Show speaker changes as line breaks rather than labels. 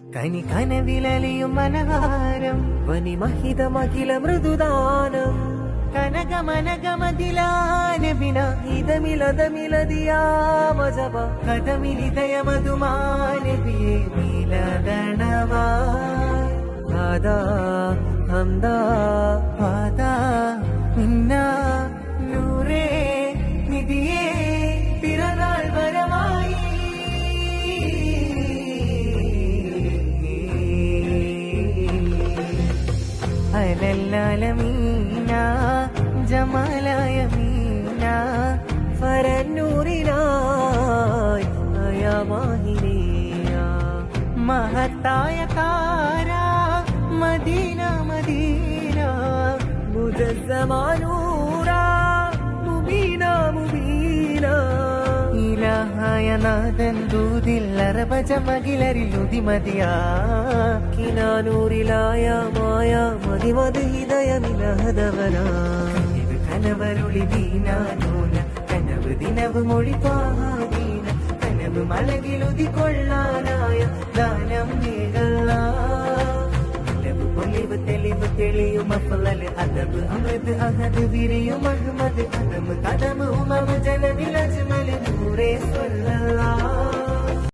കനി കനവിലലിയും മനഹാരം വനിമഹിതമഖില മൃദുദാനം കനകമനകമതിലാനബിന ഇതമിലതമിലതിയാ മജബ കഥമിലിതയ മധുമാനബിയെ മിലദണവാ ആദാ ഹംദാ ആദാ മിന്ന നൂറേ നിധിയേ പിറന്നാൾ വരമായി അലല്ലാലമീന ജമാലായ മീന ഫരന്നൂറിനായി അയമാഹിനിയ മഹത്തായ താര മദീന മദീന മുജസ്സമാനൂറ മുബീന മുബീന ഇലാഹായ നാഥൻ ദൂതിൽ അറബജമകിലരിൽ ഉദിമതിയാ കിനാനൂറിലായ മായ മതിമത് ഹിതയമിലഹദവനാ കനവരുളി ദീനാനൂന കനവ് ദിനവ് മൊഴി ത്വാഹാദീന കനവ് മലകിലുതി കൊള്ളാനായ ദാനം നീകള പൊലിവ് തെളിവ് തെളിയും അഫ്ളല് അദബ് അമൃത് അഹദ് വിരിയും അഹ്മദ് കദം കദം ഉമം ജനനിൽ അജ്മൽ നൂറേ സ്വല്ലല്ലാഹ്